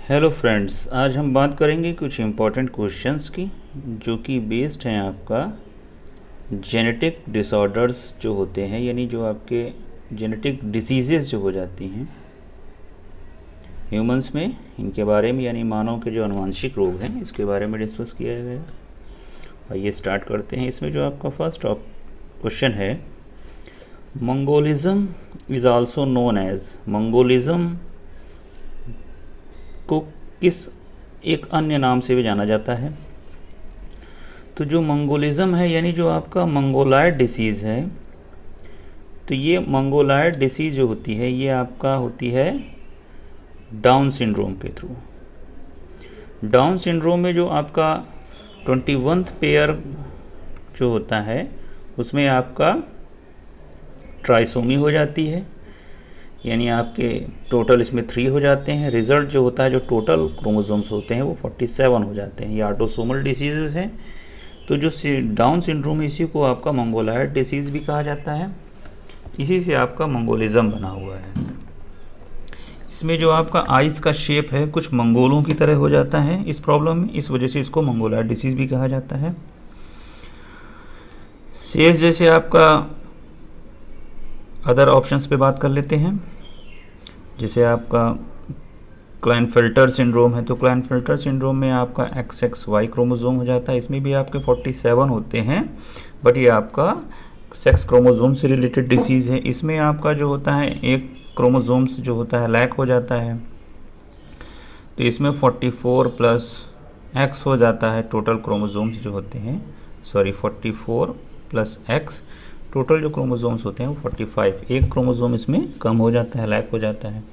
Hello friends, आज हम बात करेंगे कुछ इम्पोर्टेंट क्वेश्चंस की जो कि बेस्ड हैं आपका जेनेटिक डिसऑर्डर्स जो होते हैं, यानी जो आपके जेनेटिक डिसीज़ेज़ जो हो जाती हैं ह्यूमंस में, इनके बारे में, यानी मानव के जो आनुवंशिक रोग हैं इसके बारे में डिस्कस किया गया। आइए स्टार्ट करते हैं। इसमें जो आपका फर्स्ट क्वेश्चन है, mongolism is also known as, mongolism को किस एक अन्य नाम से भी जाना जाता है? तो जो मंगोलिज्म है, यानी जो आपका मंगोलायड डिसीज़ है, तो ये मंगोलायड डिसीज़ जो होती है ये आपका होती है डाउन सिंड्रोम के थ्रू। डाउन सिंड्रोम में जो आपका 21th पेयर जो होता है उसमें आपका ट्राइसोमी हो जाती है, यानी आपके टोटल इसमें 3 हो जाते हैं। रिज़ल्ट जो होता है, जो टोटल क्रोमोसोम्स होते हैं वो 47 हो जाते हैं। ये ऑटोसोमल डिसीज़ हैं। तो जो डाउन सिंड्रोम है इसी को आपका मंगोलायड डिसीज़ भी कहा जाता है। इसी से आपका मंगोलिज्म बना हुआ है। इसमें जो आपका आइज़ का शेप है कुछ मंगोलों की तरह हो जाता है इस प्रॉब्लम में, इस वजह से इसको मंगोलायड डिसीज़ भी कहा जाता है। शेष जैसे आपका अदर ऑप्शंस पे बात कर लेते हैं। जैसे आपका क्लाइनफेल्टर सिंड्रोम है, तो क्लाइनफेल्टर सिंड्रोम में आपका XXY क्रोमोसोम हो जाता है। इसमें भी आपके 47 होते हैं, बट ये आपका सेक्स क्रोमोसोम से रिलेटेड डिसीज़ है। इसमें आपका जो होता है एक क्रोमोसोम्स जो होता है लैक हो जाता है, तो इसमें 44 प्लस X हो जाता है। टोटल क्रोमोसोम्स जो होते हैं, 44 प्लस X, टोटल जो क्रोमोसोम्स होते हैं वो 45, एक क्रोमोसोम इसमें कम हो जाता है, लैक हो जाता है।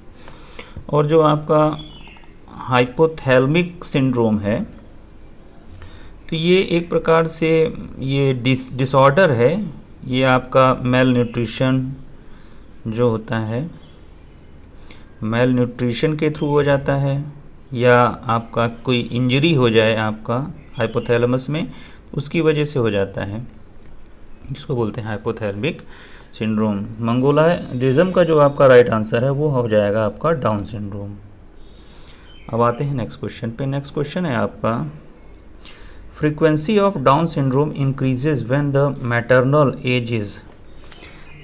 और जो आपका हाइपोथैलेमिक सिंड्रोम है, तो ये एक प्रकार से ये डिसऑर्डर है। ये आपका मेल न्यूट्रिशन जो होता है, मेल न्यूट्रिशन के थ्रू हो जाता है, या आपका कोई इंजरी हो जाए आपका हाइपोथैलेमस में, उसकी वजह से हो जाता है, जिसको बोलते हैं हाइपोथैलेमिक सिंड्रोम। मंगोलायडिज्म का जो आपका राइट आंसर है वो हो जाएगा आपका डाउन सिंड्रोम। अब आते हैं नेक्स्ट क्वेश्चन पे। नेक्स्ट क्वेश्चन है आपका, frequency of Down syndrome increases when the maternal age is.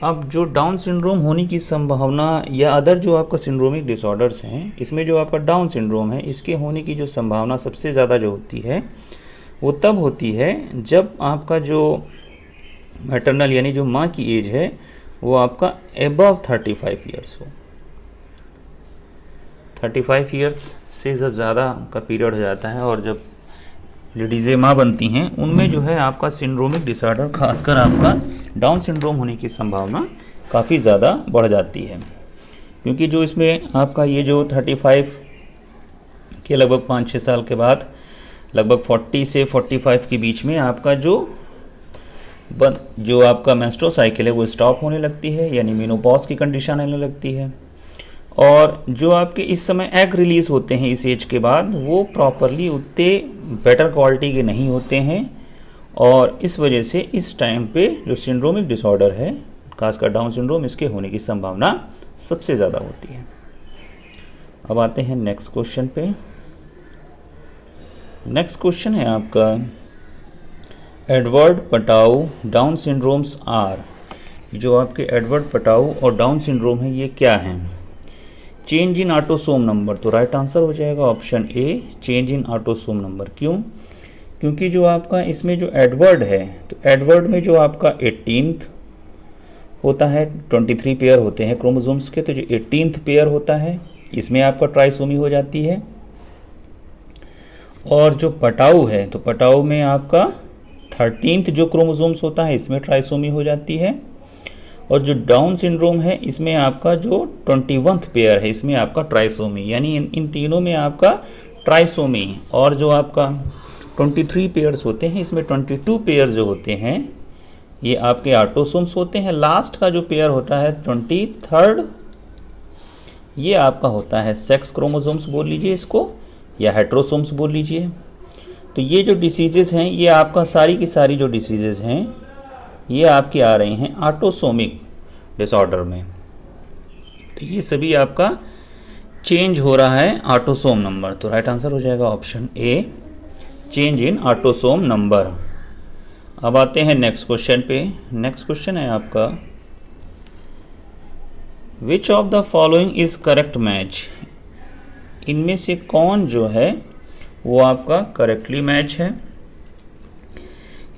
अब जो डाउन सिंड्रोम होने की संभावना, या अदर जो आपका सिंड्रोमिक डिसऑर्डर्स हैं, इसमें जो आपका डाउन सिंड्रोम है इसके होने की जो संभावना सबसे ज़्यादा जो होती है वो तब होती है जब आपका जो मैटरनल यानी जो माँ की एज है वो आपका एबव 35 ईयर्स हो। 35 ईयर्स से जब ज़्यादा का पीरियड हो जाता है और जब लेडीज़ें माँ बनती हैं, उनमें जो है आपका सिंड्रोमिक डिसऑर्डर, खासकर आपका डाउन सिंड्रोम होने की संभावना काफ़ी ज़्यादा बढ़ जाती है। क्योंकि जो इसमें आपका ये जो 35 के लगभग 5-6 साल के बाद लगभग 40 से 45 के बीच में आपका जो आपका मेंस्ट्रुअल साइकिल है वो स्टॉप होने लगती है, यानी मेनोपॉज की कंडीशन आने लगती है। और जो आपके इस समय एग रिलीज़ होते हैं इस एज के बाद, वो प्रॉपरली उतने बेटर क्वालिटी के नहीं होते हैं, और इस वजह से इस टाइम पे जो सिंड्रोमिक डिसऑर्डर है, खासकर डाउन सिंड्रोम, इसके होने की संभावना सबसे ज़्यादा होती है। अब आते हैं नेक्स्ट क्वेश्चन पे। नेक्स्ट क्वेश्चन है आपका, Edward Patau Down syndromes are. जो आपके एडवर्ड पटाउ और डाउन सिंड्रोम है ये क्या हैं? Change in autosome number. तो राइट आंसर हो जाएगा option A, change in autosome number. क्यों? क्योंकि जो आपका इसमें जो एडवर्ड है, तो एडवर्ड में जो आपका 18th होता है, 23 पेयर होते हैं क्रोमोसोम्स के, तो जो 18th पेयर होता है इसमें आपका ट्राइसोमी हो जाती है। और जो पटाउ है, तो पटाउ में आपका 13th जो क्रोमोसोम्स होता है इसमें ट्राइसोमी हो जाती है। और जो डाउन सिंड्रोम है इसमें आपका जो 21th पेयर है इसमें आपका ट्राइसोमी, यानी इन तीनों में आपका ट्राइसोमी। और जो आपका 23 पेयर्स होते हैं इसमें 22 पेयर जो होते हैं ये आपके ऑटोसोम्स होते हैं। लास्ट का जो पेयर होता है 23rd, ये आपका होता है सेक्स क्रोमोसोम्स बोल लीजिए इसको, या हेट्रोसोम्स बोल लीजिए। तो ये जो डिसीजेज़ हैं, ये आपका सारी की सारी जो डिसीजेज़ हैं ये आपकी आ रही हैं ऑटोसोमिक डिसऑर्डर में। तो ये सभी आपका चेंज हो रहा है ऑटोसोम नंबर, तो राइट आंसर हो जाएगा option A, change in autosome number. अब आते हैं नेक्स्ट क्वेश्चन पे। नेक्स्ट क्वेश्चन है आपका, which of the following is correct match, इनमें से कौन जो है वो आपका करेक्टली मैच है।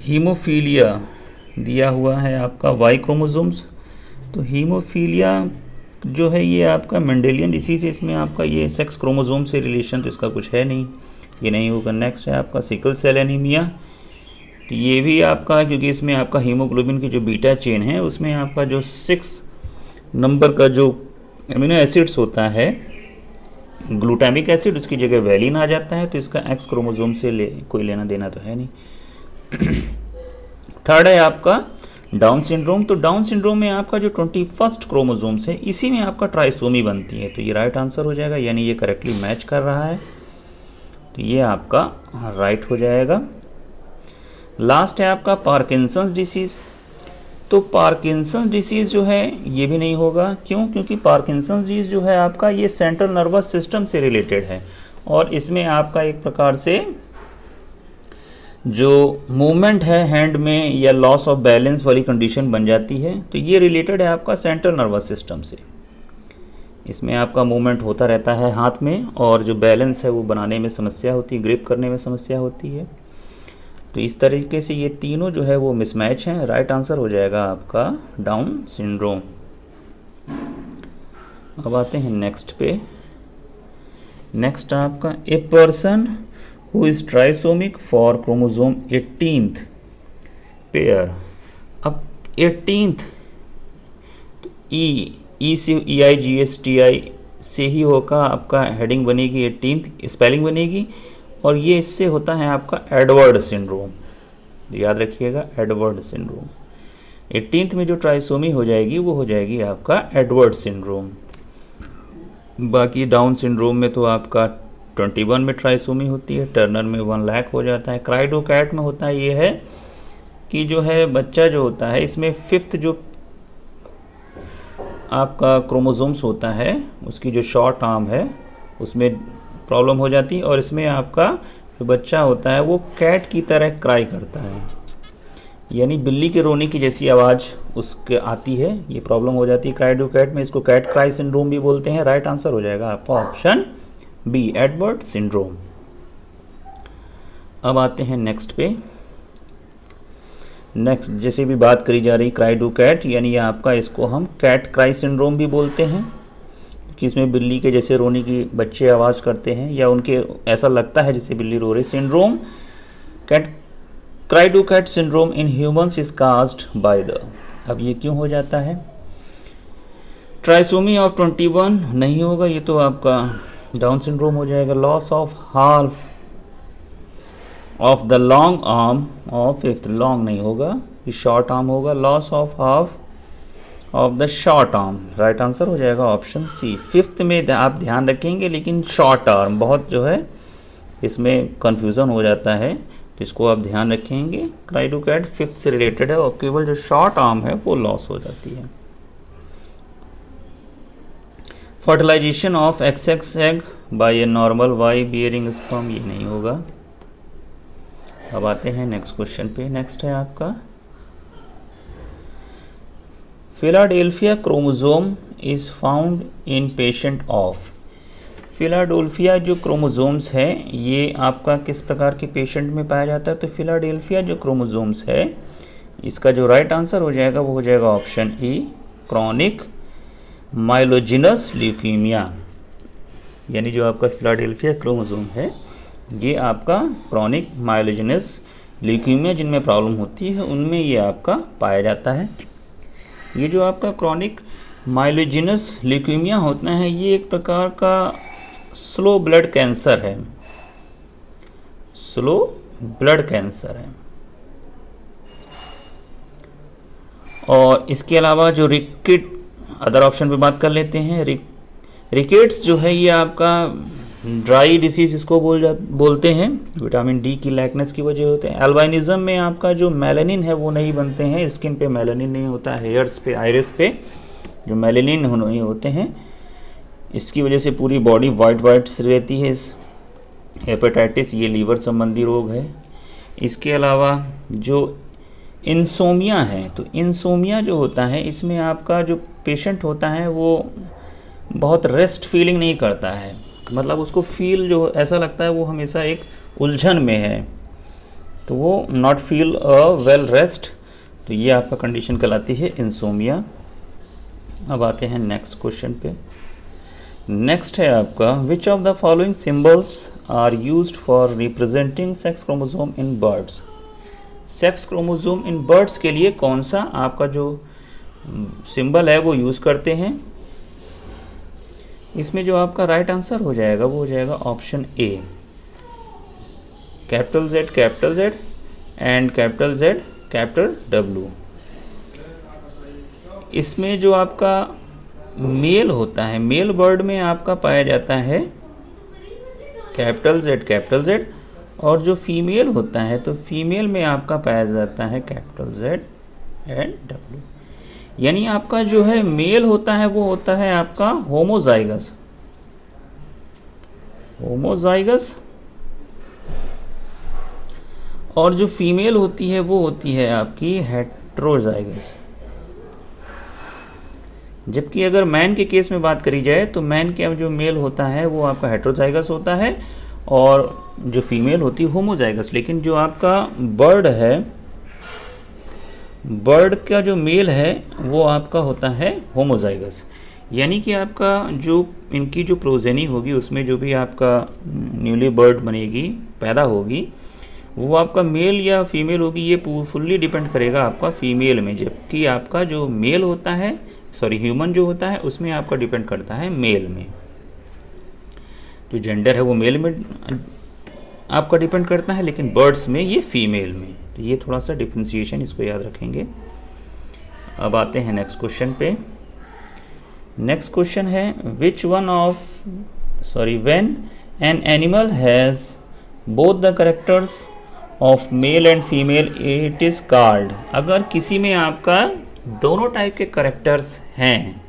हीमोफीलिया दिया हुआ है आपका वाई क्रोमोसोम्स, तो हीमोफीलिया जो है ये आपका मेंडेलियन डिसीज है, इसमें आपका ये सेक्स क्रोमोसोम से रिलेशन तो इसका कुछ है नहीं, ये नहीं होगा। नेक्स्ट है आपका सिकल सेल एनीमिया, तो ये भी आपका, क्योंकि इसमें आपका हीमोग्लोबिन की जो बीटा चेन है उसमें आपका जो 6 नंबर का जो एमिनो एसिड्स होता है ग्लूटामिक एसिड, उसकी जगह वैलिन आ जाता है, तो इसका एक्स क्रोमोसोम से कोई लेना देना तो है नहीं। थर्ड है आपका डाउन सिंड्रोम, तो डाउन सिंड्रोम में आपका जो 21st क्रोमोसोम्स है इसी में आपका ट्राइसोमी बनती है, तो ये राइट आंसर हो जाएगा, यानी ये करेक्टली मैच कर रहा है, तो ये आपका राइट हो जाएगा। लास्ट है आपका पार्किंसंस डिसीज़, तो पार्किंसंस डिसीज़ जो है ये भी नहीं होगा, क्यों? क्योंकि पार्किंसंस डिसीज़ जो है आपका ये सेंट्रल नर्वस सिस्टम से रिलेटेड है और इसमें आपका एक प्रकार से जो मूवमेंट है हैंड में या लॉस ऑफ बैलेंस वाली कंडीशन बन जाती है, तो ये रिलेटेड है आपका सेंट्रल नर्वस सिस्टम से। इसमें आपका मूवमेंट होता रहता है हाथ में और जो बैलेंस है वो बनाने में समस्या होती है, ग्रिप करने में समस्या होती है, तो इस तरीके से ये तीनों जो है वो मिसमैच हैं। राइट आंसर हो जाएगा आपका डाउन सिंड्रोम। अब आते हैं नेक्स्ट पे। नेक्स्ट आपका a person who is trisomic for chromosome 18th pair. अब 18th ई से EIGSTI से ही होगा आपका हेडिंग बनेगी, 18th स्पेलिंग बनेगी, और ये इससे होता है आपका एडवर्ड सिंड्रोम, याद रखिएगा एडवर्ड सिंड्रोम। 18th में जो ट्राइसोमी हो जाएगी वो हो जाएगी आपका एडवर्ड सिंड्रोम। बाकी डाउन सिंड्रोम में तो आपका 21 में ट्राइसोमी होती है, टर्नर में 1 लाख हो जाता है। क्राइडोकैट में होता है ये है कि जो है बच्चा जो होता है इसमें 5th जो आपका क्रोमोसोम्स होता है उसकी जो शॉर्ट आर्म है उसमें प्रॉब्लम हो जाती है, और इसमें आपका जो बच्चा होता है वो कैट की तरह क्राई करता है, यानी बिल्ली के रोने की जैसी आवाज़ उसके आती है, ये प्रॉब्लम हो जाती है क्राइडोकैट में, इसको कैट क्राई सिंड्रोम भी बोलते हैं। राइट आंसर हो जाएगा आपका ऑप्शन बी, एडवर्ड सिंड्रोम। अब आते हैं नेक्स्ट पे। नेक्स्ट जैसे भी बात करी जा रही क्राइडोकैट, यानी ये आपका, इसको हम कैट क्राई सिंड्रोम भी बोलते हैं, कि इसमें बिल्ली के जैसे रोने की बच्चे आवाज़ करते हैं या उनके ऐसा लगता है जैसे बिल्ली रो रही। Syndrome cat cri du chat syndrome in humans is caused by the, अब ये क्यों हो जाता है? ट्राइसोमी ऑफ 21 नहीं होगा, ये तो आपका डाउन सिंड्रोम हो जाएगा। Loss of half of the long arm of 5th, long नहीं होगा, ये शॉर्ट आर्म होगा। Loss of half of the short arm, right answer हो जाएगा ऑप्शन सी। 5th में आप ध्यान रखेंगे, लेकिन शॉर्ट आर्म बहुत जो है इसमें कन्फ्यूज़न हो जाता है, तो इसको आप ध्यान रखेंगे। क्राइडोकैट 5th से रिलेटेड है और केवल जो शॉर्ट आर्म है वो लॉस हो जाती है। Fertilization of XX egg by a normal Y bearing sperm, ये नहीं होगा। अब आते हैं नेक्स्ट क्वेश्चन पे। नेक्स्ट है आपका Philadelphia chromosome is found in patient of. Philadelphia जो क्रोमोसोम्स है ये आपका किस प्रकार के पेशेंट में पाया जाता है? तो फिलाडेल्फिया जो क्रोमोसोम्स है इसका जो राइट आंसर हो जाएगा वो हो जाएगा ऑप्शन ई, क्रॉनिक माइलोजिनस ल्यूकीमिया, यानी जो आपका फिलाडेल्फिया क्रोमोसोम है ये आपका क्रॉनिक माइलोजिनस ल्यूकीमिया जिनमें प्रॉब्लम होती है उनमें ये आपका पाया जाता है। ये जो आपका क्रॉनिक माइलोजिनस ल्यूकीमिया होता है ये एक प्रकार का स्लो ब्लड कैंसर है, स्लो ब्लड कैंसर है। और इसके अलावा जो रिकेट, अदर ऑप्शन पे बात कर लेते हैं। रिकेट्स जो है ये आपका ड्राई डिसीज इसको बोलते हैं, विटामिन डी की लैकनेस की वजह होते हैं। एल्बाइनिज्म में आपका जो मेलानिन है वो नहीं बनते हैं, स्किन पे मेलानिन नहीं होता है, हेयर्स पे, आइरिस पे जो मेलानिन नहीं होते हैं। इसकी वजह से पूरी बॉडी वाइट वाइट से रहती है। हेपेटाइटिस ये लीवर संबंधी रोग है। इसके अलावा जो इंसोमिया है, तो इंसोमिया जो होता है इसमें आपका जो पेशेंट होता है वो बहुत रेस्ट फीलिंग नहीं करता है, मतलब उसको फील जो ऐसा लगता है वो हमेशा एक उलझन में है, तो वो नॉट फील वेल रेस्ट, तो ये आपका कंडीशन कहलाती है इंसोमिया। अब आते हैं नेक्स्ट क्वेश्चन पे। नेक्स्ट है आपका which of the following symbols are used for representing sex chromosome in birds. Sex chromosome in birds के लिए कौन सा आपका जो सिंबल है वो यूज़ करते हैं। इसमें जो आपका राइट आंसर हो जाएगा वो हो जाएगा option A, capital Z and capital Z capital W। इसमें जो आपका मेल होता है, मेल बर्ड में आपका पाया जाता है कैपिटल Z, और जो फीमेल होता है तो फीमेल में आपका पाया जाता है कैपिटल Z एंड W। यानी आपका जो है मेल होता है वो होता है आपका होमोजाइगस, और जो फीमेल होती है वो होती है आपकी हेट्रोजाइगस। जबकि अगर मैन के केस में बात करी जाए तो मैन के जो मेल होता है वो आपका हेट्रोजाइगस होता है और जो फीमेल होती है होमोजाइगस। लेकिन जो आपका बर्ड है, बर्ड का जो मेल है वो आपका होता है होमोजाइगस। यानी कि आपका जो इनकी जो प्रोजेनी होगी उसमें जो भी आपका न्यूली बर्ड बनेगी, पैदा होगी, वो आपका मेल या फीमेल होगी, ये फुल्ली डिपेंड करेगा आपका फीमेल में। जबकि आपका जो मेल होता है, ह्यूमन जो होता है उसमें आपका डिपेंड करता है मेल में। जो जेंडर है वो मेल में आपका डिपेंड करता है, लेकिन बर्ड्स में ये फीमेल में। तो ये थोड़ा सा डिफ्रेंशिएशन इसको याद रखेंगे। अब आते हैं नेक्स्ट क्वेश्चन पे। नेक्स्ट क्वेश्चन है when an animal has both the characters of male and female it is called. अगर किसी में आपका दोनों टाइप के करेक्टर्स हैं,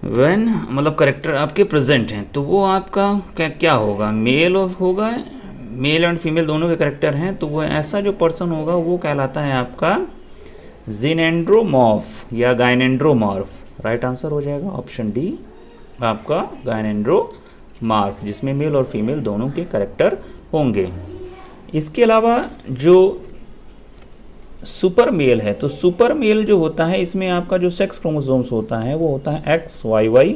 व्हेन मतलब करेक्टर आपके प्रेजेंट हैं, तो वो आपका क्या होगा, मेल होगा, मेल एंड फीमेल दोनों के करेक्टर हैं, तो वो ऐसा जो पर्सन होगा वो कहलाता है आपका जिनेंड्रोमॉर्फ या गाइनेंड्रोमॉर्फ। राइट आंसर हो जाएगा ऑप्शन डी आपका गाइनेंड्रोमॉर्फ, जिसमें मेल और फीमेल दोनों के करेक्टर होंगे। इसके अलावा जो सुपर मेल है, तो सुपर मेल जो होता है इसमें आपका जो सेक्स क्रोमोसोम्स होता है वो होता है XYY,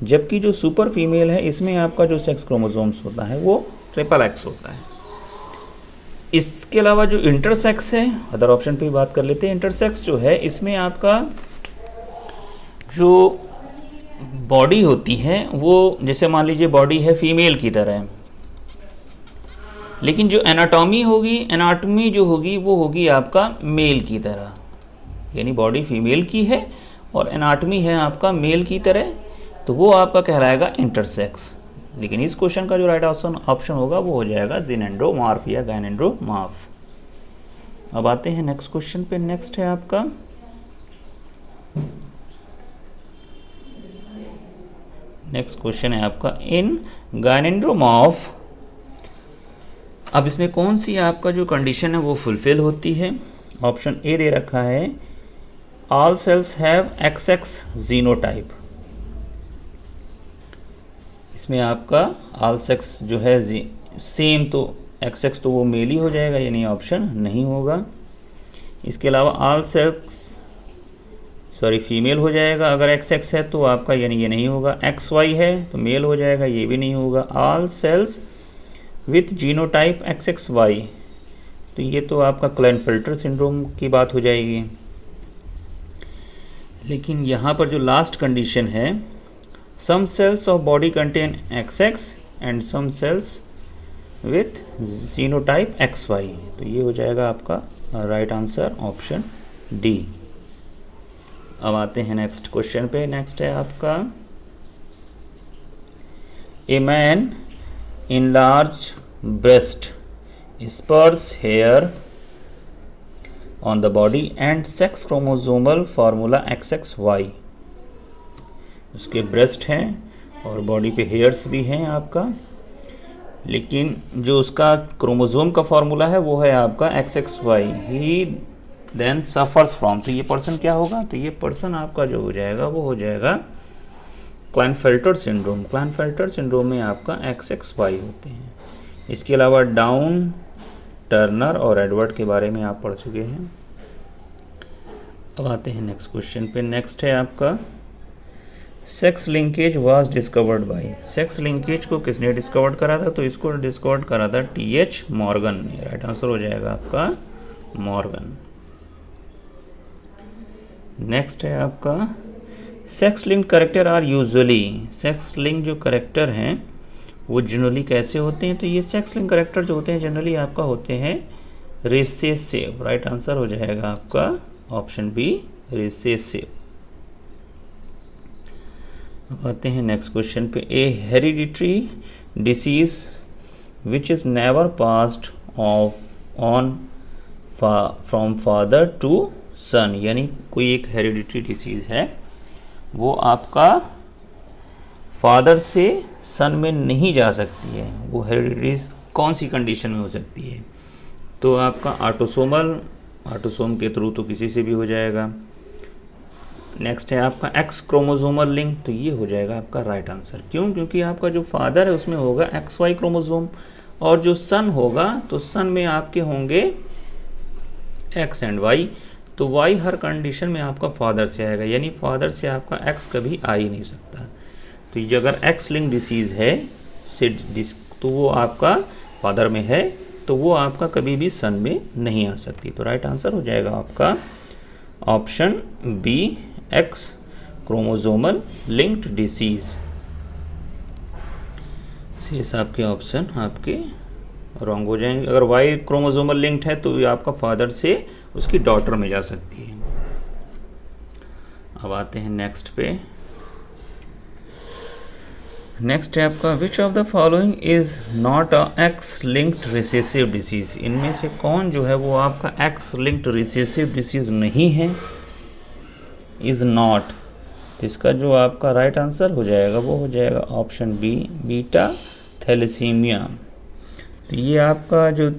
जबकि जो सुपर फीमेल है इसमें आपका जो सेक्स क्रोमोसोम्स होता है वो XXX होता है। इसके अलावा जो इंटरसेक्स है, अदर ऑप्शन पे बात कर लेते हैं। इंटरसेक्स जो है इसमें आपका जो बॉडी होती है वो जैसे मान लीजिए बॉडी है फीमेल की तरह, लेकिन जो एनाटॉमी जो होगी वो होगी आपका मेल की तरह। यानी बॉडी फीमेल की है और एनाटॉमी है आपका मेल की तरह, तो वो आपका कहलाएगा इंटरसेक्स। लेकिन इस क्वेश्चन का जो राइट ऑप्शन होगा वो हो जाएगा जिनेंड्रोमॉर्फ या गाइनेंड्रोमॉर्फ। अब आते हैं नेक्स्ट क्वेश्चन पे। नेक्स्ट है आपका इन गाइनेंड्रोमॉर्फ। अब इसमें कौन सी आपका जो कंडीशन है वो फुलफिल होती है। ऑप्शन ए दे रखा है all cells have XX genotype. इसमें आपका ऑल सेक्स जो है सेम, तो XX तो वो मेल ही हो जाएगा, यानी ऑप्शन नहीं होगा। इसके अलावा ऑल सेल्स फीमेल हो जाएगा अगर XX है तो आपका, यानी ये नहीं होगा। XY है तो मेल हो जाएगा, ये भी नहीं होगा। All sales with genotype XXY, तो ये तो आपका क्लाइनफेल्टर सिंड्रोम की बात हो जाएगी। लेकिन यहाँ पर जो लास्ट कंडीशन है, some cells of body contain XX and some cells with genotype XY, तो ये हो जाएगा आपका राइट आंसर ऑप्शन डी। अब आते हैं नेक्स्ट क्वेश्चन पे। नेक्स्ट है आपका a man enlarged breast, sparse hair on the body and sex chromosomal formula XXY उसके ब्रेस्ट हैं और बॉडी पे हेयर्स भी हैं आपका, लेकिन जो उसका क्रोमोसोम का फॉर्मूला है वो है आपका XXY। He then suffers from, तो ये पर्सन क्या होगा, तो ये पर्सन आपका जो हो जाएगा वो हो जाएगा क्लाइनफेल्टर सिंड्रोम। क्लाइनफेल्टर सिंड्रोम में आपका XXY होते हैं। इसके अलावा डाउन, टर्नर और एडवर्ड के बारे में आप पढ़ चुके हैं। अब आते हैं नेक्स्ट क्वेश्चन पे। नेक्स्ट है आपका sex linkage was discovered by. Sex linkage को किसने डिस्कवर्ड करा था, तो इसको डिस्कवर्ड करा था TH मॉर्गन ने। राइट आंसर हो जाएगा आपका मॉर्गन। नेक्स्ट है आपका sex linked character are usually. Sex link जो करेक्टर हैं वो जनरली कैसे होते हैं, तो ये सेक्स लिंक करेक्टर जो होते हैं जनरली आपका होते हैं रिसेसिव। राइट आंसर हो जाएगा आपका ऑप्शन बी, रिसेसिव। अब आते हैं नेक्स्ट क्वेश्चन पे। A hereditary disease which is never passed off on from father to son, यानी कोई एक हेरिडिटरी डिसीज है वो आपका फादर से सन में नहीं जा सकती है। वो हेरिडिटीज कौन सी कंडीशन में हो सकती है, तो आपका ऑटोसोमल, ऑटोसोम के थ्रू तो किसी से भी हो जाएगा। नेक्स्ट है आपका एक्स क्रोमोसोमल लिंक, तो ये हो जाएगा आपका राइट आंसर। क्यों, क्योंकि आपका जो फादर है उसमें होगा XY क्रोमोसोम और जो सन होगा तो सन में आपके होंगे X एंड Y। तो Y हर कंडीशन में आपका फादर से आएगा, यानी फादर से आपका X कभी आ ही नहीं सकता। तो ये अगर X लिंक डिसीज़ है तो वो आपका फादर में है, तो वो आपका कभी भी सन में नहीं आ सकती। तो राइट आंसर हो जाएगा आपका option B, X chromosomal linked disease. शेष आपके ऑप्शन आपके रॉन्ग हो जाएंगे। अगर Y क्रोमोसोमल लिंक्ड है तो ये आपका फादर से उसकी डॉटर में जा सकती है। अब आते हैं नेक्स्ट पे। नेक्स्ट है आपका which of the following is not a x linked recessive disease. इनमें से कौन जो है वो आपका एक्स लिंक्ड रिसेसिव डिसीज नहीं है, इज नॉट। इसका जो आपका राइट आंसर हो जाएगा वो हो जाएगा ऑप्शन बी, बीटा थैलेसीमिया। तो ये आपका जो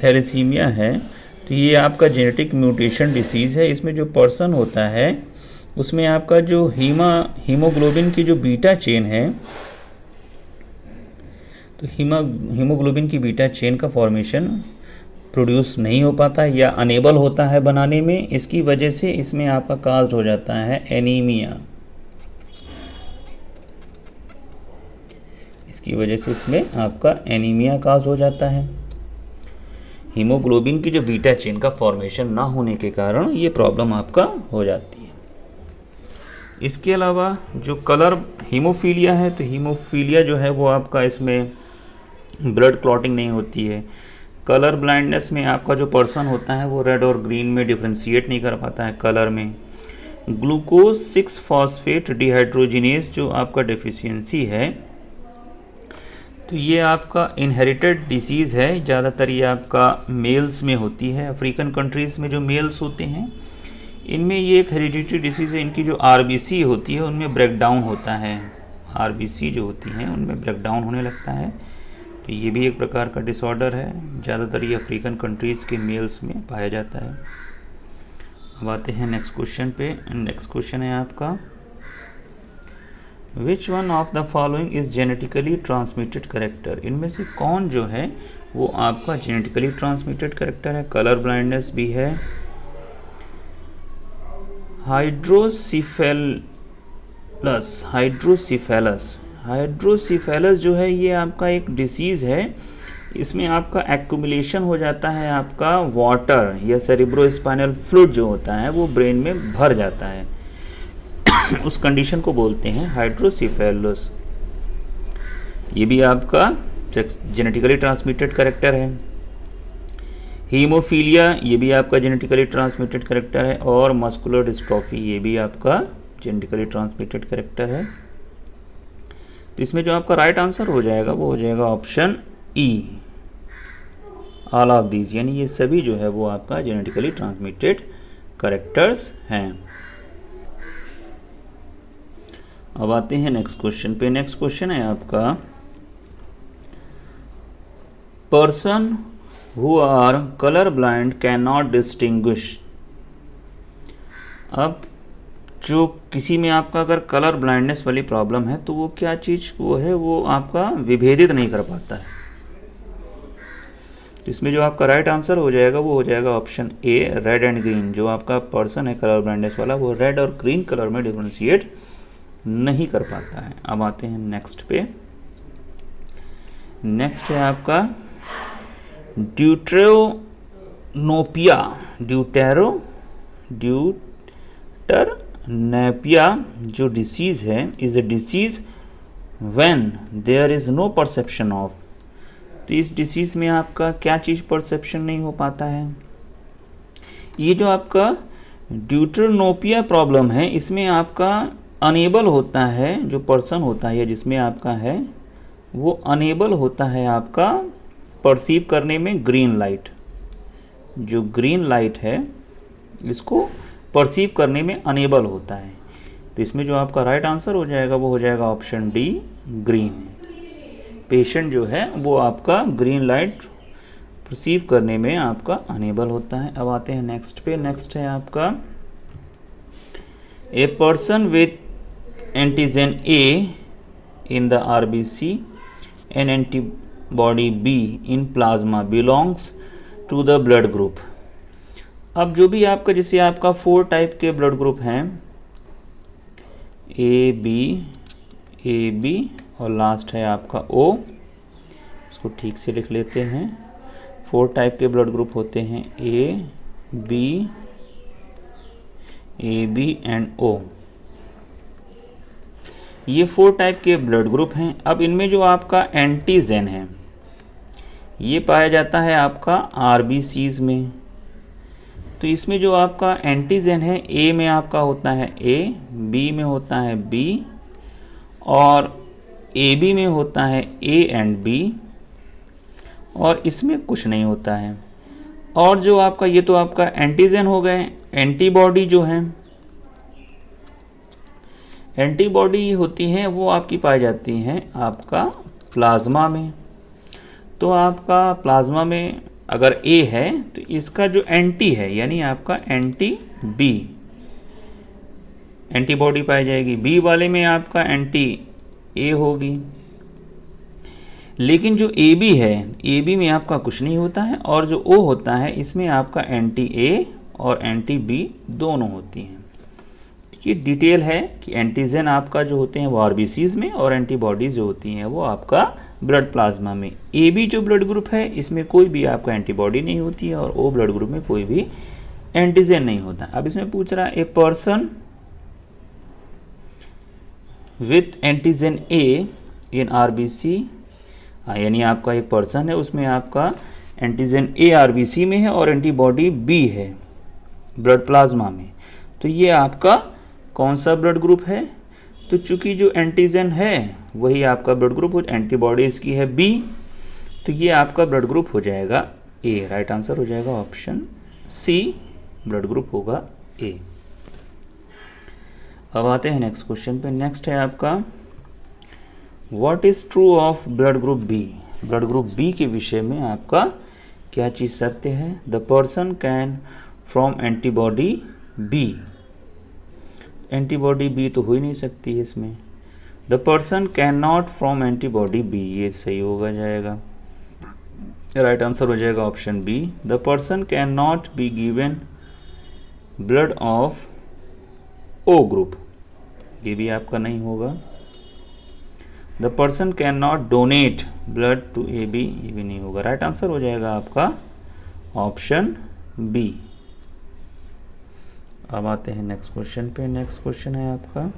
थैलेसीमिया है तो ये आपका जेनेटिक म्यूटेशन डिसीज़ है। इसमें जो पर्सन होता है उसमें आपका जो हीमोग्लोबिन की जो बीटा चेन है, तो हीमोग्लोबिन की बीटा चेन का फॉर्मेशन प्रोड्यूस नहीं हो पाता या अनेबल होता है बनाने में। इसकी वजह से इसमें आपका काज हो जाता है एनीमिया। इसकी वजह से इसमें आपका एनीमिया काज हो जाता है। हीमोग्लोबिन की जो बीटा चेन का फॉर्मेशन ना होने के कारण ये प्रॉब्लम आपका हो जाती है। इसके अलावा जो कलर हीमोफीलिया है, तो हीमोफीलिया जो है वो आपका इसमें ब्लड क्लॉटिंग नहीं होती है। कलर ब्लाइंडनेस में आपका जो पर्सन होता है वो रेड और ग्रीन में डिफ्रेंशिएट नहीं कर पाता है कलर में। ग्लूकोज 6 फॉस्फेट डिहाइड्रोजिनेज जो आपका डेफिशिएंसी है, तो ये आपका इनहेरिटेड डिसीज़ है। ज़्यादातर ये आपका मेल्स में होती है। अफ्रीकन कंट्रीज़ में जो मेल्स होते हैं इनमें ये एक हेरिडिटरी डिसीज़ है। इनकी जो RBC होती है उनमें ब्रेकडाउन होता है। RBC जो होती हैं उनमें ब्रेकडाउन होने लगता है। तो ये भी एक प्रकार का डिसऑर्डर है। ज़्यादातर ये अफ्रीकन कंट्रीज़ के मेल्स में पाया जाता है। अब आते हैं नेक्स्ट क्वेश्चन पे। नेक्स्ट क्वेश्चन है आपका which one of the following is genetically transmitted character. इनमें से कौन जो है वो आपका जेनेटिकली ट्रांसमिटेड करेक्टर है। कलर ब्लाइंडनेस भी है, हाइड्रोसिफेलस जो है ये आपका एक डिसीज़ है। इसमें आपका एक्यूमुलेशन हो जाता है आपका वाटर या सेरिब्रोस्पाइनल फ्लूइड जो होता है वो ब्रेन में भर जाता है। उस कंडीशन को बोलते हैं हाइड्रोसिफेलस। ये भी आपका जेनेटिकली ट्रांसमिटेड करेक्टर है। हीमोफीलिया ये भी आपका जेनेटिकली ट्रांसमिटेड करेक्टर है। और मस्कुलर डिस्ट्रॉफी ये भी आपका जेनेटिकली ट्रांसमिटेड करेक्टर है। तो इसमें जो आपका राइट आंसर हो जाएगा वो हो जाएगा option E, all of these, यानी ये सभी जो है वो आपका जेनेटिकली ट्रांसमिटेड करेक्टर्स हैं। अब आते हैं नेक्स्ट क्वेश्चन पे। नेक्स्ट क्वेश्चन है आपका, person who are colour blind can not distinguish. अब जो किसी में आपका अगर कलर ब्लाइंडनेस वाली प्रॉब्लम है तो वो क्या चीज़ वो है, वो आपका विभेदित नहीं कर पाता है। तो इसमें जो आपका राइट आंसर हो जाएगा वो हो जाएगा option A, red and green. जो आपका पर्सन है कलर ब्लाइंडनेस वाला, वो रेड और ग्रीन कलर में डिफ्रेंशिएट नहीं कर पाता है। अब आते हैं नेक्स्ट पे। नेक्स्ट है आपका ड्यूटेरोनेपिया जो डिसीज़ है, is a disease when there is no perception of. तो इस डिसीज़ में आपका क्या चीज़ परसेप्शन नहीं हो पाता है। ये जो आपका ड्यूटेरोनोपिया प्रॉब्लम है, इसमें आपका अनेबल होता है, जो पर्सन होता है या जिसमें आपका है, वो अनेबल होता है आपका परसीव करने में ग्रीन लाइट। जो ग्रीन लाइट है इसको परसीव करने में अनेबल होता है। तो इसमें जो आपका राइट आंसर हो जाएगा वो हो जाएगा ऑप्शन डी, ग्रीन। पेशेंट जो है वो आपका ग्रीन लाइट परसीव करने में आपका अनेबल होता है। अब आते हैं नेक्स्ट पे। नेक्स्ट है आपका, a person with antigen A in the RBC and antibody B in plasma belongs to the blood group. अब जो भी आपका, जैसे आपका 4 टाइप के ब्लड ग्रुप हैं, ए बी और लास्ट है आपका ओ। इसको ठीक से लिख लेते हैं। 4 टाइप के ब्लड ग्रुप होते हैं, ए बी एंड ओ। ये 4 टाइप के ब्लड ग्रुप हैं। अब इनमें जो आपका एंटीजन है ये पाया जाता है आपका आरबीसीज में। तो इसमें जो आपका एंटीजन है, ए में आपका होता है ए, बी में होता है बी और ए बी में होता है ए एंड बी, और इसमें कुछ नहीं होता है। और जो आपका, ये तो आपका एंटीजन हो गए। एंटीबॉडी जो है, एंटीबॉडी होती हैं वो आपकी पाई जाती हैं आपका प्लाज्मा में। तो आपका प्लाज्मा में अगर ए है तो इसका जो एंटी है यानी आपका एंटी बी एंटीबॉडी पाई जाएगी। बी वाले में आपका एंटी ए होगी। लेकिन जो ए बी है, ए बी में आपका कुछ नहीं होता है, और जो ओ होता है इसमें आपका एंटी ए और एंटी बी दोनों होती हैं। ये डिटेल है कि एंटीजन आपका जो होते हैं वो आरबीसीज में, और एंटीबॉडीज जो होती हैं वो आपका ब्लड प्लाज्मा में। ए बी जो ब्लड ग्रुप है इसमें कोई भी आपका एंटीबॉडी नहीं होती है, और ओ ब्लड ग्रुप में कोई भी एंटीजन नहीं होता। अब इसमें पूछ रहा है, ए person with antigen A in RBC, यानी आपका एक पर्सन है उसमें आपका एंटीजन ए आरबीसी में है और एंटीबॉडी बी है ब्लड प्लाज्मा में। तो ये आपका कौन सा ब्लड ग्रुप है। तो चूंकि जो एंटीजन है वही आपका ब्लड ग्रुप हो, एंटीबॉडी इसकी है बी, तो ये आपका ब्लड ग्रुप हो जाएगा ए। राइट आंसर हो जाएगा ऑप्शन सी, ब्लड ग्रुप होगा ए। अब आते हैं नेक्स्ट क्वेश्चन पे। नेक्स्ट है आपका, what is true of blood group B. Blood group B के विषय में आपका क्या चीज़ सत्य है। The person can from antibody B, antibody B तो हो ही नहीं सकती है इसमें। The person can not from antibody B, ये सही होगा जाएगा। राइट आंसर हो जाएगा option B, the person can not be given blood of O group, ये भी आपका नहीं होगा। The person can not donate blood to A B, ये भी नहीं होगा। राइट आंसर हो जाएगा आपका ऑप्शन बी। अब आते हैं नेक्स्ट क्वेश्चन पे। नेक्स्ट क्वेश्चन है आपका,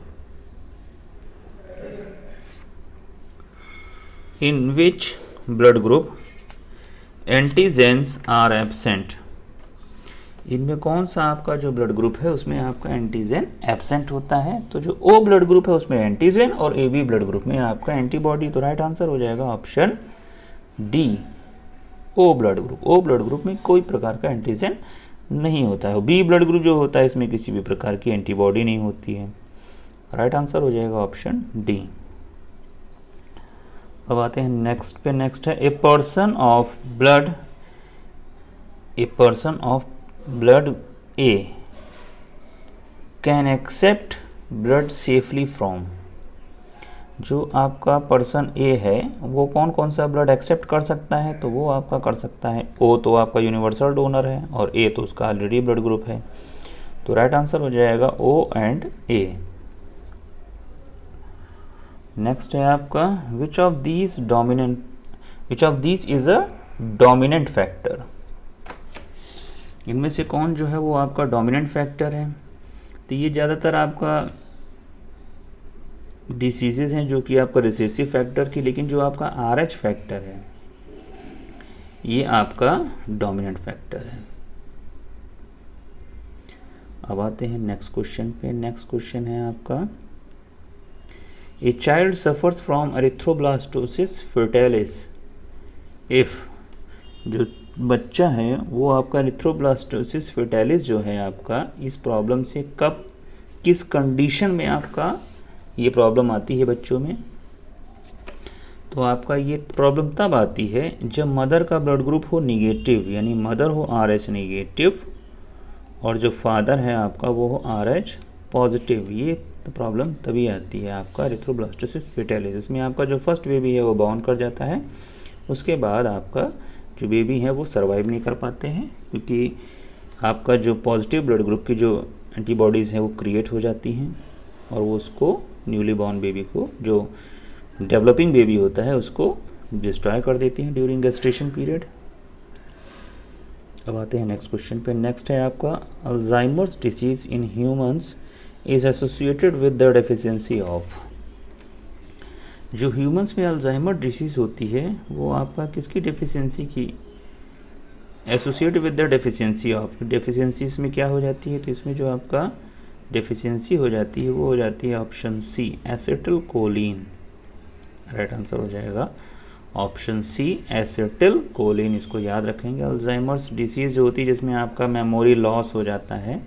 in which blood group antigens are absent. इनमें कौन सा आपका जो ब्लड ग्रुप है उसमें आपका एंटीजन एब्सेंट होता है। तो जो ओ ब्लड ग्रुप है उसमें एंटीजन, और ए बी ब्लड ग्रुप में आपका एंटीबॉडी। तो राइट आंसर हो जाएगा option D, O blood group. O blood group में कोई प्रकार का एंटीजन नहीं होता है। बी ब्लड ग्रुप जो होता है इसमें किसी भी प्रकार की एंटीबॉडी नहीं होती है। राइट आंसर हो जाएगा ऑप्शन डी। अब आते हैं नेक्स्ट पे। नेक्स्ट है a person of blood A can except blood safely from. जो आपका पर्सन ए है वो कौन कौन सा ब्लड एक्सेप्ट कर सकता है, तो वो आपका कर सकता है ओ, तो आपका यूनिवर्सल डोनर है, और ए तो उसका ऑलरेडी ब्लड ग्रुप है। तो राइट आंसर हो जाएगा ओ एंड ए। नेक्स्ट है आपका which of these is a dominant factor. इनमें से कौन जो है वो आपका डोमिनेंट फैक्टर है। तो ये ज़्यादातर आपका डिसीजेज हैं जो कि आपका रिसेसिव फैक्टर की, लेकिन जो आपका RH फैक्टर है ये आपका डोमिनेंट फैक्टर है। अब आते हैं नेक्स्ट क्वेश्चन पे। नेक्स्ट क्वेश्चन है आपका a child suffers from erythroblastosis fetalis if. जो बच्चा है वो आपका एरिथ्रोब्लास्टोसिस फर्टाइलिस जो है आपका, इस प्रॉब्लम से कब किस कंडीशन में आपका ये प्रॉब्लम आती है बच्चों में। तो आपका ये प्रॉब्लम तब आती है जब मदर का ब्लड ग्रुप हो निगेटिव, यानी मदर हो RH निगेटिव और जो फादर है आपका वो हो RH पॉजिटिव। ये तो प्रॉब्लम तभी आती है आपका एरिथ्रोब्लास्टोसिस फर्टाइलिस। इसमें आपका जो फर्स्ट बेबी है वो बाउंड कर जाता है, उसके बाद आपका जो बेबी है वो सर्वाइव नहीं कर पाते हैं, क्योंकि आपका जो पॉजिटिव ब्लड ग्रुप की जो एंटीबॉडीज़ हैं वो क्रिएट हो जाती हैं और वो उसको न्यूली बॉर्न बेबी को, जो डेवलपिंग बेबी होता है, उसको डिस्ट्रॉय कर देती हैं ड्यूरिंग गेस्टेशन पीरियड। अब आते हैं नेक्स्ट क्वेश्चन पे। नेक्स्ट है आपका Alzheimer's disease in humans is associated with the deficiency of. जो ह्यूमंस में अल्जाइमर डिसीज होती है वो आपका किसकी डेफिशिएंसी की associate with the deficiency of. Deficiency इसमें क्या हो जाती है, तो इसमें जो आपका डेफिशिएंसी हो जाती है वो हो जाती है option C acetyl choline. Right answer हो जाएगा ऑप्शन सी एसिटिल कोलिन। इसको याद रखेंगे। अल्जाइमर्स डिसीज जो होती है जिसमें आपका मेमोरी लॉस हो जाता है,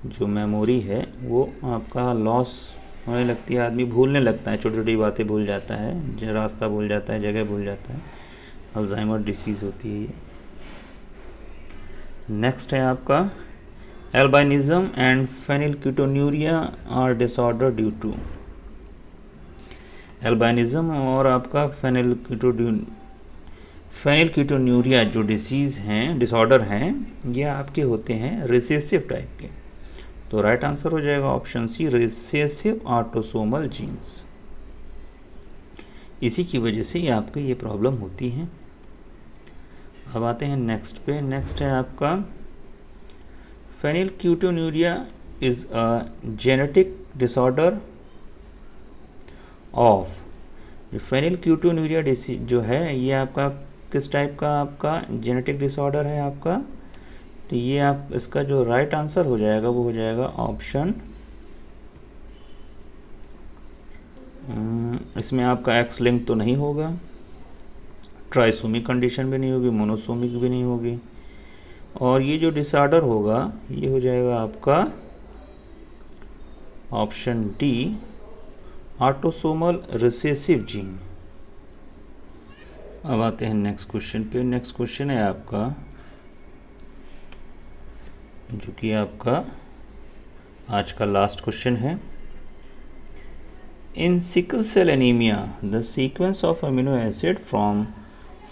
जो मेमोरी है वो आपका लॉस होने लगती है, आदमी भूलने लगता है, छोटी छोटी बातें भूल जाता है, रास्ता भूल जाता है, जगह भूल जाता है, अल्जाइमर डिसीज होती है ये। नेक्स्ट है आपका albinism and phenylketonuria are disorder due to. Albinism और आपका फेनिलकीटोन्यूरिया जो डिसीज़ हैं, डिसऑर्डर हैं, ये आपके होते हैं रिसेसिव टाइप के। तो राइट आंसर हो जाएगा option C recessive autosomal genes. इसी की वजह से ये आपको ये प्रॉब्लम होती है। अब आते हैं नेक्स्ट पे। नेक्स्ट है आपका phenylketonuria is a genetic disorder of. Phenylketonuria disease जो है ये आपका किस टाइप का आपका जेनेटिक डिसऑर्डर है आपका, तो ये आप इसका जो राइट आंसर हो जाएगा वो हो जाएगा ऑप्शन, इसमें आपका एक्स लिंक तो नहीं होगा, ट्राइसोमिक कंडीशन भी नहीं होगी, मोनोसोमिक भी नहीं होगी, और ये जो डिसऑर्डर होगा ये हो जाएगा आपका option D autosomal recessive gene. अब आते हैं नेक्स्ट क्वेश्चन पे। नेक्स्ट क्वेश्चन है आपका जो कि आपका आज का लास्ट क्वेश्चन है। In sickle cell anaemia the sequence of amino acid from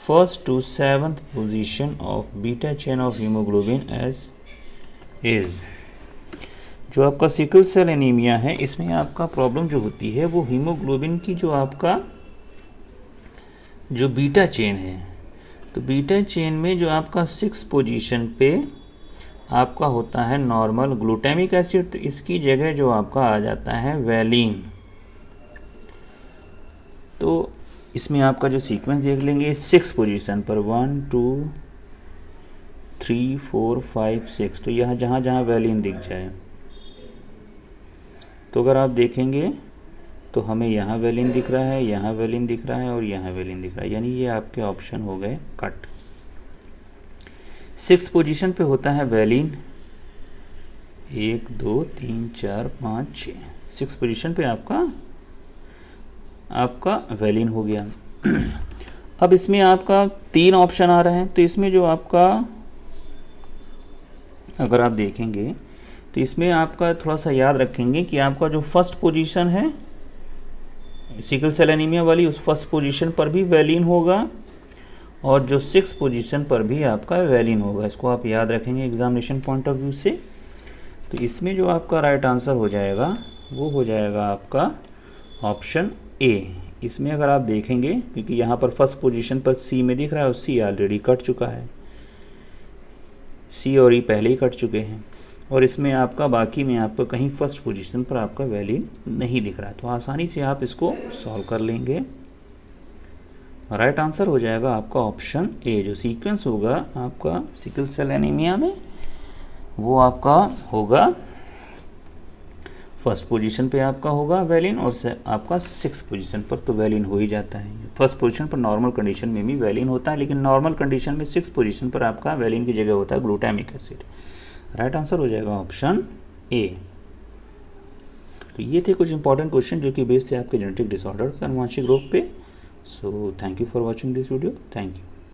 first to 7th position of beta chain of haemoglobin S is. जो आपका सिकल सेल एनीमिया है इसमें आपका प्रॉब्लम जो होती है वो हीमोग्लोबिन की जो आपका जो बीटा चेन है, तो बीटा चेन में जो आपका 6 पोजीशन पे आपका होता है नॉर्मल ग्लूटामिक एसिड, तो इसकी जगह जो आपका आ जाता है वैलिन। तो इसमें आपका जो सीक्वेंस देख लेंगे 6 पोजीशन पर 1 2 3 4 5 6, तो यहाँ जहाँ जहाँ वैलिन दिख जाए, तो अगर आप देखेंगे तो हमें यहाँ वैलिन दिख रहा है, यहाँ वैलिन दिख रहा है और यहाँ वैलिन दिख रहा है, यानी ये आपके ऑप्शन हो गए कट। 6 पोजीशन पे होता है वैलिन 1 2 3 4 5 6, 6 पोजीशन पे आपका वेलिन हो गया। अब इसमें आपका 3 ऑप्शन आ रहे हैं, तो इसमें जो आपका अगर आप देखेंगे तो इसमें आपका थोड़ा सा याद रखेंगे कि आपका जो फर्स्ट पोजीशन है सिकल सेल एनीमिया वाली, उस फर्स्ट पोजीशन पर भी वेलिन होगा और जो 6 पोजीशन पर भी आपका वेलिन होगा। इसको आप याद रखेंगे एग्जामिनेशन पॉइंट ऑफ व्यू से। तो इसमें जो आपका राइट आंसर हो जाएगा वो हो जाएगा आपका ऑप्शन ए। इसमें अगर आप देखेंगे, क्योंकि यहाँ पर फर्स्ट पोजीशन पर सी में दिख रहा है और सी ऑलरेडी कट चुका है, सी और ई पहले ही कट चुके हैं, और इसमें आपका बाकी में आपको कहीं फर्स्ट पोजीशन पर आपका वेलिन नहीं दिख रहा है। तो आसानी से आप इसको सॉल्व कर लेंगे। राइट आंसर हो जाएगा आपका ऑप्शन ए। जो सीक्वेंस होगा आपका सिकल सेल एनीमिया में वो आपका होगा फर्स्ट पोजीशन पे आपका होगा वेलिन, और आपका 6 पोजीशन पर तो वेलिन हो ही जाता है। फर्स्ट पोजीशन पर नॉर्मल कंडीशन में भी वेलिन होता है, लेकिन नॉर्मल कंडीशन में 6 पोजीशन पर आपका वेलिन की जगह होता है ग्लूटामिक एसिड। राइट आंसर हो जाएगा ऑप्शन ए। तो ये थे कुछ इंपॉर्टेंट क्वेश्चन जो कि बेस्ड थे आपके जेनेटिक डिसऑर्डर अनुवांशिक रोग पे। So thank you for watching this video. Thank you.